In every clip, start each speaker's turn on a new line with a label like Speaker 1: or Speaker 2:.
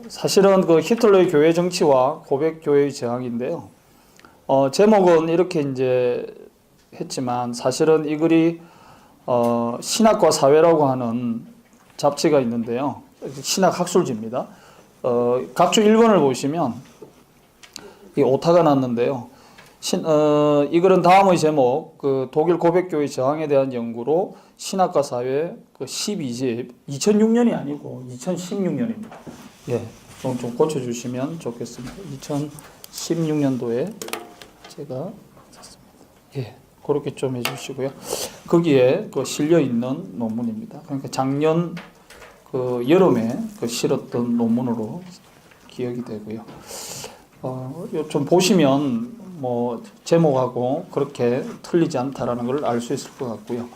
Speaker 1: 사실은 그 히틀러의 교회 정치와 고백 교회의 저항인데요. 제목은 이렇게 이제 했지만 사실은 이 글이 신학과 사회라고 하는 잡지가 있는데요. 신학 학술지입니다. 각주 1권을 보시면 이 오타가 났는데요. 이 글은 다음의 제목, 그 독일 고백교회 저항에 대한 연구로 신학과 사회 그 12집, 2006년이 아니고 2016년입니다. 예, 좀 고쳐주시면 좋겠습니다. 2016년도에 제가 예, 그렇게 좀 해주시고요. 거기에 그 실려 있는 논문입니다. 그러니까 작년 그 여름에 그 실었던 논문으로 기억이 되고요. 좀 보시면 뭐 제목하고 그렇게 틀리지 않다라는 걸 알 수 있을 것 같고요.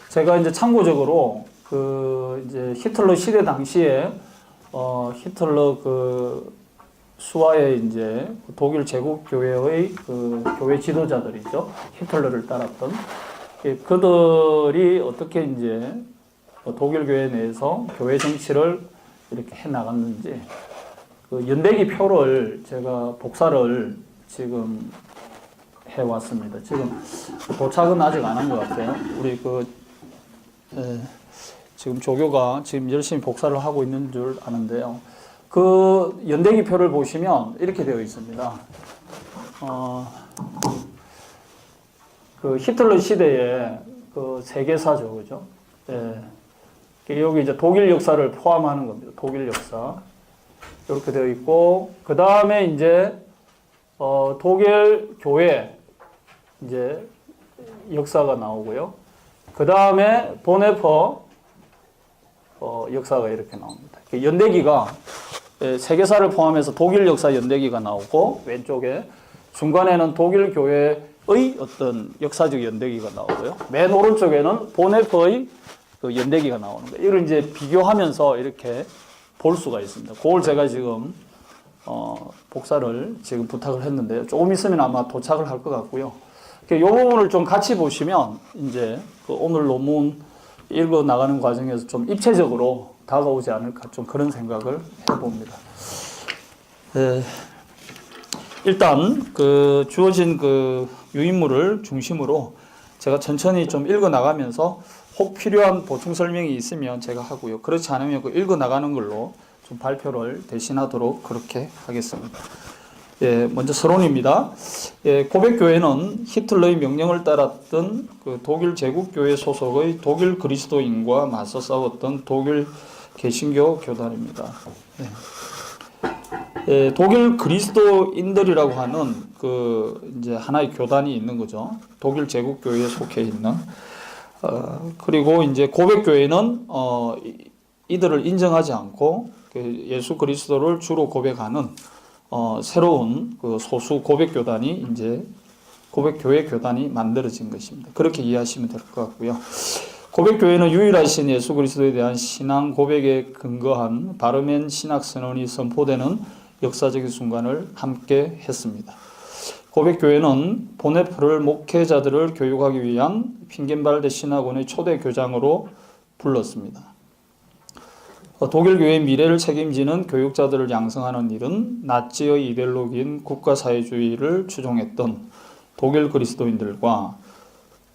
Speaker 1: 제가 이제 참고적으로 그 이제 히틀러 시대 당시에 히틀러 그 수하의 이제 독일 제국 교회의 그 교회 지도자들이죠. 히틀러를 따랐던 그들이 어떻게 이제 독일 교회 내에서 교회 정치를 이렇게 해 나갔는지 그 연대기 표를 제가 복사를 지금 해 왔습니다. 지금 도착은 아직 안 한 것 같아요. 우리 지금 조교가 지금 열심히 복사를 하고 있는 줄 아는데요. 그 연대기 표를 보시면 이렇게 되어 있습니다. 그 히틀러 시대의 그 세계사죠, 그죠? 예. 여기 이제 독일 역사를 포함하는 겁니다. 독일 역사. 이렇게 되어 있고, 그 다음에 이제, 독일 교회, 이제, 역사가 나오고요. 그 다음에 보네퍼, 역사가 이렇게 나옵니다. 연대기가, 세계사를 포함해서 독일 역사 연대기가 나오고, 왼쪽에, 중간에는 독일 교회의 어떤 역사적 연대기가 나오고요. 맨 오른쪽에는 보네퍼의 그 연대기가 나오는 거예요. 이걸 이제 비교하면서 이렇게 볼 수가 있습니다. 그걸 제가 지금 복사를 지금 부탁을 했는데요. 조금 있으면 아마 도착을 할 것 같고요. 이 부분을 좀 같이 보시면 이제 그 오늘 논문 읽어 나가는 과정에서 좀 입체적으로 다가오지 않을까 좀 그런 생각을 해봅니다. 일단 그 주어진 그 유인물을 중심으로 제가 천천히 좀 읽어 나가면서 혹 필요한 보충 설명이 있으면 제가 하고요. 그렇지 않으면 그 읽어 나가는 걸로 좀 발표를 대신하도록 그렇게 하겠습니다. 예, 먼저 서론입니다. 예, 고백교회는 히틀러의 명령을 따랐던 그 독일 제국교회 소속의 독일 그리스도인과 맞서 싸웠던 독일 개신교 교단입니다. 예, 독일 그리스도인들이라고 하는 그 이제 하나의 교단이 있는 거죠. 독일 제국교회에 속해 있는. 그리고 이제 고백교회는 이들을 인정하지 않고 그 예수 그리스도를 주로 고백하는 새로운 그 소수 고백교단이 이제 고백교회 교단이 만들어진 것입니다. 그렇게 이해하시면 될 것 같고요. 고백교회는 유일하신 예수 그리스도에 대한 신앙 고백에 근거한 바르멘 신학 선언이 선포되는 역사적인 순간을 함께 했습니다. 고백교회는 보네퍼를 목회자들을 교육하기 위한 핑겐발데 신학원의 초대 교장으로 불렀습니다. 독일 교회의 미래를 책임지는 교육자들을 양성하는 일은 나치의 이데올로기인 국가사회주의를 추종했던 독일 그리스도인들과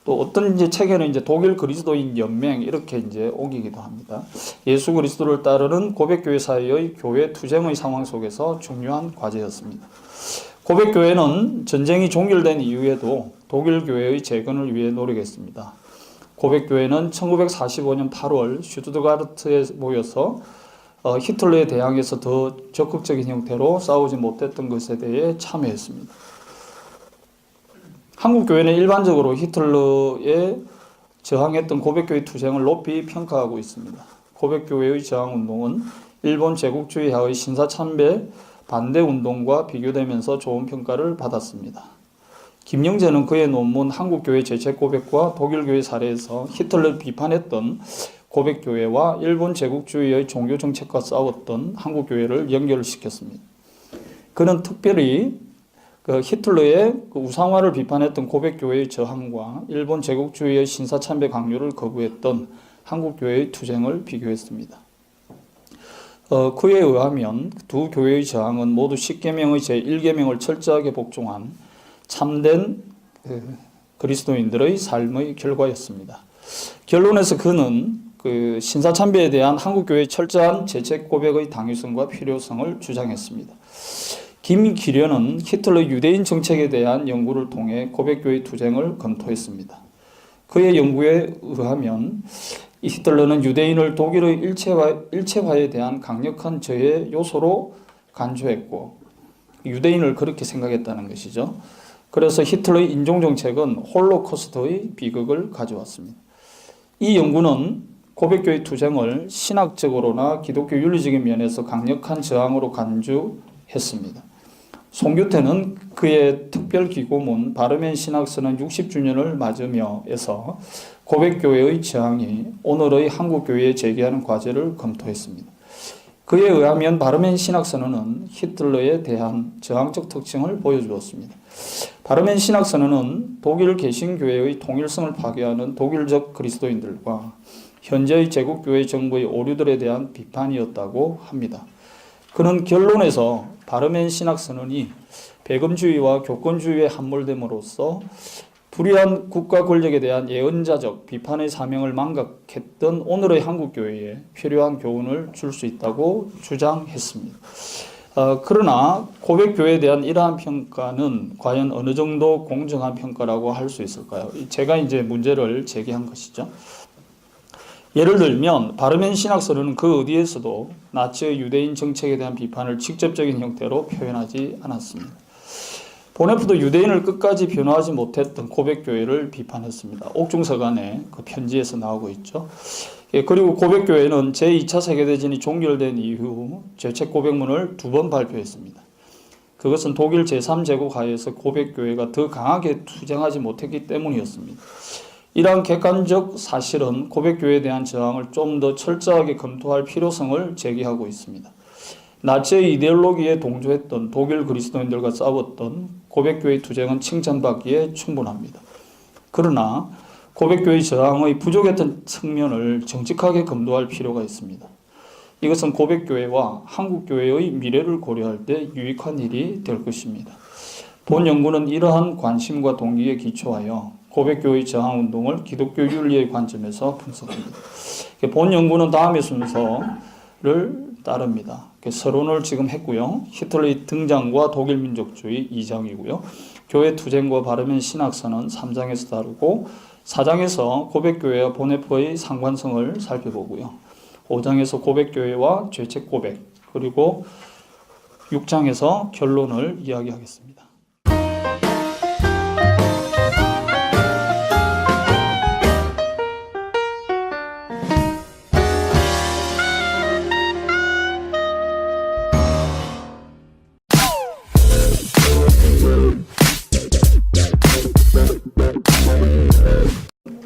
Speaker 1: 또 어떤 이제 책에는 이제 독일 그리스도인 연맹 이렇게 이제 옮기기도 합니다. 예수 그리스도를 따르는 고백교회 사이의 교회 투쟁의 상황 속에서 중요한 과제였습니다. 고백교회는 전쟁이 종결된 이후에도 독일 교회의 재건을 위해 노력했습니다. 고백교회는 1945년 8월 슈투트가르트에 모여서 히틀러에 대항해서 더 적극적인 형태로 싸우지 못했던 것에 대해 참여했습니다. 한국교회는 일반적으로 히틀러에 저항했던 고백교회 투쟁을 높이 평가하고 있습니다. 고백교회의 저항운동은 일본 제국주의하의 신사참배 반대운동과 비교되면서 좋은 평가를 받았습니다. 김영재는 그의 논문 한국교회 재책고백과 독일교회 사례에서 히틀러를 비판했던 고백교회와 일본 제국주의의 종교정책과 싸웠던 한국교회를 연결시켰습니다. 그는 특별히 히틀러의 우상화를 비판했던 고백교회의 저항과 일본 제국주의의 신사참배 강요를 거부했던 한국교회의 투쟁을 비교했습니다. 그에 의하면 두 교회의 저항은 모두 십계명의 제1계명을 철저하게 복종한 참된 그리스도인들의 삶의 결과였습니다. 결론에서 그는 신사참배에 대한 한국교회의 철저한 재책 고백의 당위성과 필요성을 주장했습니다. 김기련은 히틀러 유대인 정책에 대한 연구를 통해 고백교회 투쟁을 검토했습니다. 그의 연구에 의하면 히틀러는 유대인을 독일의 일체화에 대한 강력한 저해 요소로 간주했고 유대인을 그렇게 생각했다는 것이죠. 그래서 히틀러의 인종정책은 홀로코스트의 비극을 가져왔습니다. 이 연구는 고백교회 투쟁을 신학적으로나 기독교 윤리적인 면에서 강력한 저항으로 간주했습니다. 송규태는 그의 특별기고문 바르멘 신학서는 60주년을 맞으며에서 고백교회의 저항이 오늘의 한국교회에 제기하는 과제를 검토했습니다. 그에 의하면 바르멘 신학선언은 히틀러에 대한 저항적 특징을 보여주었습니다. 바르멘 신학선언은 독일 개신교회의 통일성을 파괴하는 독일적 그리스도인들과 현재의 제국교회 정부의 오류들에 대한 비판이었다고 합니다. 그는 결론에서 바르멘 신학선언이 배금주의와 교권주의에 함몰됨으로써 불의한 국가 권력에 대한 예언자적 비판의 사명을 망각했던 오늘의 한국교회에 필요한 교훈을 줄 수 있다고 주장했습니다. 그러나 고백교회에 대한 이러한 평가는 과연 어느 정도 공정한 평가라고 할 수 있을까요? 제가 이제 문제를 제기한 것이죠. 예를 들면 바르멘 신학서는 그 어디에서도 나치의 유대인 정책에 대한 비판을 직접적인 형태로 표현하지 않았습니다. 보네프도 유대인을 끝까지 변호하지 못했던 고백교회를 비판했습니다. 옥중서간의 그 편지에서 나오고 있죠. 그리고 고백교회는 제2차 세계대전이 종결된 이후 죄책 고백문을 2번 발표했습니다. 그것은 독일 제3제국 하에서 고백교회가 더 강하게 투쟁하지 못했기 때문이었습니다. 이러한 객관적 사실은 고백교회에 대한 저항을 좀 더 철저하게 검토할 필요성을 제기하고 있습니다. 나치의 이데올로기에 동조했던 독일 그리스도인들과 싸웠던 고백교회의 투쟁은 칭찬받기에 충분합니다. 그러나 고백교회의 저항의 부족했던 측면을 정직하게 검토할 필요가 있습니다. 이것은 고백교회와 한국교회의 미래를 고려할 때 유익한 일이 될 것입니다. 본 연구는 이러한 관심과 동기에 기초하여 고백교회의 저항운동을 기독교 윤리의 관점에서 분석합니다. 본 연구는 다음의 순서를 따릅니다. 서론을 지금 했고요. 히틀러의 등장과 독일 민족주의 2장이고요. 교회 투쟁과 바르멘 신학선언 3장에서 다루고 4장에서 고백교회와 보네프의 상관성을 살펴보고요. 5장에서 고백교회와 죄책 고백, 그리고 6장에서 결론을 이야기하겠습니다.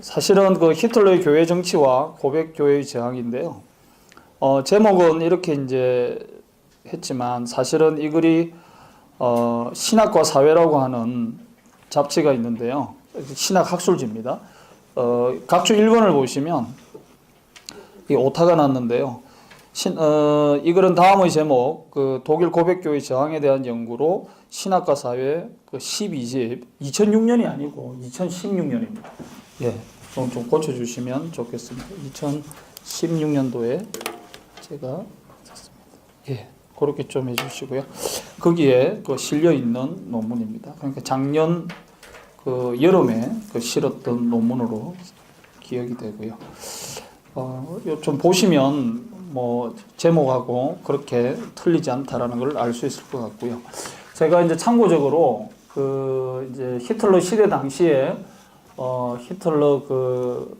Speaker 1: 사실은 그 히틀러의 교회 정치와 고백교회의 저항인데요. 제목은 이렇게 이제 했지만 사실은 이 글이 신학과 사회라고 하는 잡지가 있는데요. 신학 학술지입니다. 각주 1번을 보시면 이 오타가 났는데요. 이 글은 다음의 제목, 그 독일 고백교회 저항에 대한 연구로 신학과 사회 그 12집, 2006년이 아니고 2016년입니다. 예, 좀 고쳐주시면 좋겠습니다. 2016년도에 제가 썼습니다. 예, 그렇게 좀 해주시고요. 거기에 그 실려 있는 논문입니다. 그러니까 작년 그 여름에 그 실었던 논문으로 기억이 되고요. 좀 보시면 뭐 제목하고 그렇게 틀리지 않다라는 걸 알 수 있을 것 같고요. 제가 이제 참고적으로 그 이제 히틀러 시대 당시에 히틀러 그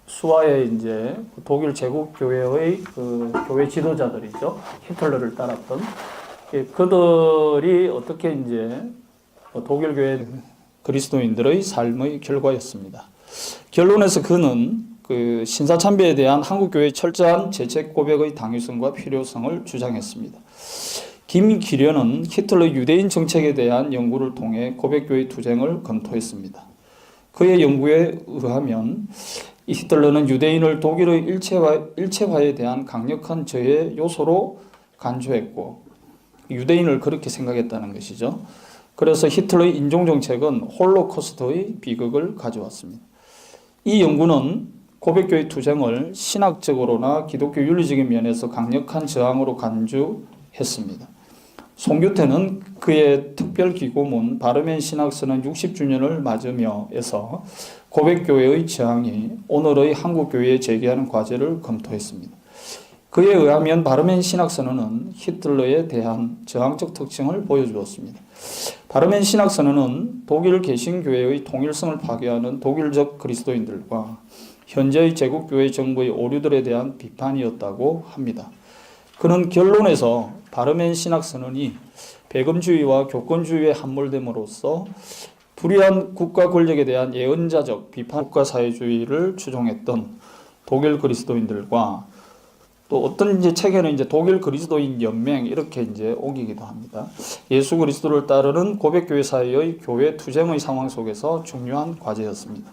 Speaker 1: 수하에 이제 독일 제국 교회의 그 교회 지도자들이죠. 히틀러를 따랐던 그들이 어떻게 이제 독일 교회 그리스도인들의 삶의 결과였습니다. 결론에서 그는 그 신사참배에 대한 한국교회의 철저한 재책 고백의 당위성과 필요성을 주장했습니다. 김기련은 히틀러 유대인 정책에 대한 연구를 통해 고백교회의 투쟁을 검토했습니다. 그의 연구에 의하면 이 히틀러는 유대인을 독일의 일체화에 대한 강력한 저해 요소로 간주했고 유대인을 그렇게 생각했다는 것이죠. 그래서 히틀러의 인종정책은 홀로코스트의 비극을 가져왔습니다. 이 연구는 고백교회 투쟁을 신학적으로나 기독교 윤리적인 면에서 강력한 저항으로 간주했습니다. 송규태는 그의 특별기고문 바르멘 신학서는 60주년을 맞으며에서 고백교회의 저항이 오늘의 한국교회에 제기하는 과제를 검토했습니다. 그에 의하면 바르멘 신학선언은 히틀러에 대한 저항적 특징을 보여주었습니다. 바르멘 신학선언은 독일 개신교회의 통일성을 파괴하는 독일적 그리스도인들과 현재의 제국교회 정부의 오류들에 대한 비판이었다고 합니다. 그는 결론에서 바르멘 신학선언이 배금주의와 교권주의에 함몰됨으로써 불의한 국가 권력에 대한 예언자적 비판 국가사회주의를 추종했던 독일 그리스도인들과 또 어떤 이제 책에는 이제 독일 그리스도인 연맹 이렇게 이제 옮기기도 합니다. 예수 그리스도를 따르는 고백교회 사이의 교회 투쟁의 상황 속에서 중요한 과제였습니다.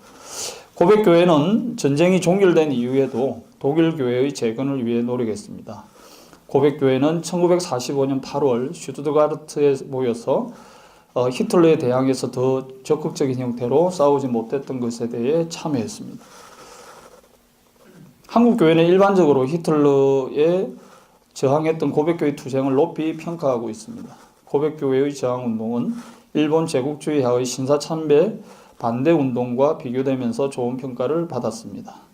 Speaker 1: 고백교회는 전쟁이 종결된 이후에도 독일 교회의 재건을 위해 노력했습니다. 고백교회는 1945년 8월 슈투트가르트에 모여서 히틀러에 대항해서 더 적극적인 형태로 싸우지 못했던 것에 대해 참여했습니다. 한국교회는 일반적으로 히틀러에 저항했던 고백교회 투쟁을 높이 평가하고 있습니다. 고백교회의 저항운동은 일본 제국주의하의 신사참배 반대운동과 비교되면서 좋은 평가를 받았습니다.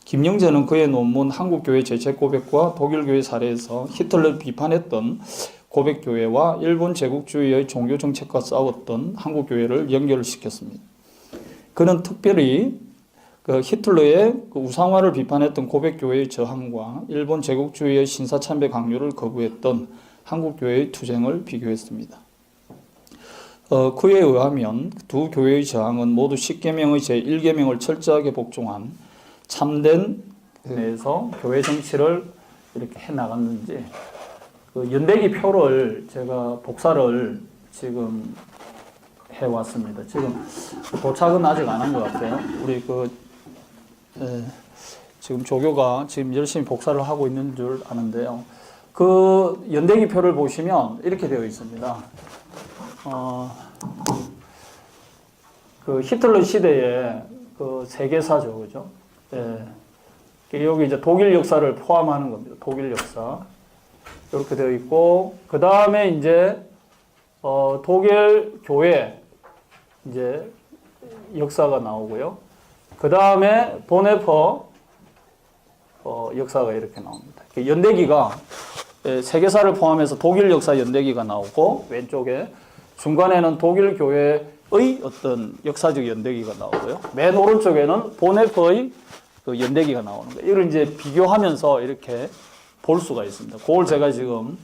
Speaker 1: 김영재는 그의 논문 한국교회 재책고백과 독일교회 사례에서 히틀러를 비판했던 고백교회와 일본 제국주의의 종교정책과 싸웠던 한국교회를 연결시켰습니다. 그는 특별히 히틀러의 우상화를 비판했던 고백교회의 저항과 일본 제국주의의 신사참배 강요를 거부했던 한국교회의 투쟁을 비교했습니다. 그에 의하면 두 교회의 저항은 모두 10계명의 제1계명을 철저하게 복종한 참된 내에서 교회 정치를 이렇게 해나갔는지 연대기 표를 제가 복사를 지금 해왔습니다. 지금 도착은 아직 안 한 것 같아요. 우리 지금 조교가 지금 열심히 복사를 하고 있는 줄 아는데요. 그 연대기표를 보시면 이렇게 되어 있습니다. 그 히틀러 시대의 그 세계사죠, 그죠? 여기 이제 독일 역사를 포함하는 겁니다. 독일 역사 이렇게 되어 있고 그 다음에 이제 독일 교회 이제 역사가 나오고요. 그 다음에 보네퍼 역사가 이렇게 나옵니다. 연대기가 세계사를 포함해서 독일 역사 연대기가 나오고 왼쪽에 중간에는 독일 교회의 어떤 역사적 연대기가 나오고요. 맨 오른쪽에는 보네퍼의 그 연대기가 나오는 거예요. 이걸 이제 비교하면서 이렇게 볼 수가 있습니다. 그걸 제가 지금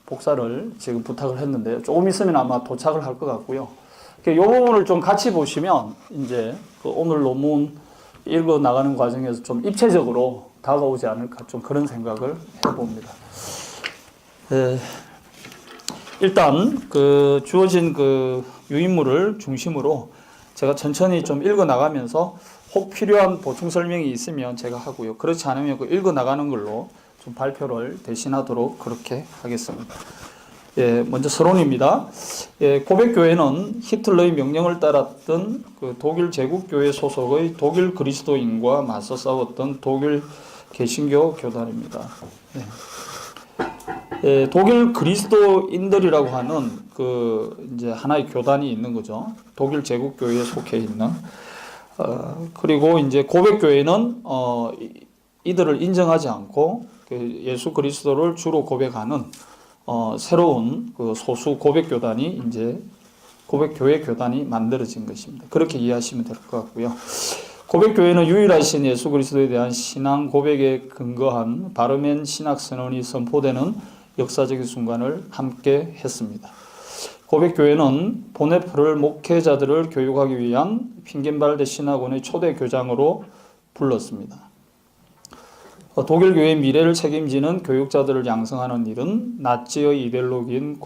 Speaker 1: 복사를 지금 부탁을 했는데요. 조금 있으면 아마 도착을 할 것 같고요. 이 부분을 좀 같이 보시면 이제 그 오늘 논문 읽어 나가는 과정에서 좀 입체적으로 다가오지 않을까 좀 그런 생각을 해봅니다. 일단 그 주어진 그 유인물을 중심으로 제가 천천히 좀 읽어 나가면서 혹 필요한 보충 설명이 있으면 제가 하고요. 그렇지 않으면 그 읽어 나가는 걸로 좀 발표를 대신하도록 그렇게 하겠습니다. 먼저 서론입니다. 고백교회는 히틀러의 명령을 따랐던 그 독일 제국교회 소속의 독일 그리스도인과 맞서 싸웠던 독일 개신교 교단입니다. 독일 그리스도인들이라고 하는 그 이제 하나의 교단이 있는 거죠. 독일 제국교회에 속해 있는. 그리고 이제 고백교회는 이들을 인정하지 않고 그 예수 그리스도를 주로 고백하는 새로운 그 소수 고백교단이 이제 고백교회 교단이 만들어진 것입니다. 그렇게 이해하시면 될 것 같고요. 고백교회는 유일하신 예수 그리스도에 대한 신앙 고백에 근거한 바르멘 신학선언이 선포되는 역사적인 순간을 함께 했습니다. 고백교회는 보네퍼를 목회자들을 교육하기 위한 핑겐발데 신학원의 초대 교장으로 불렀습니다. 독일 교회의 미래를 책임지는 교육자들을 양성하는 일은 나치의 이데올로기인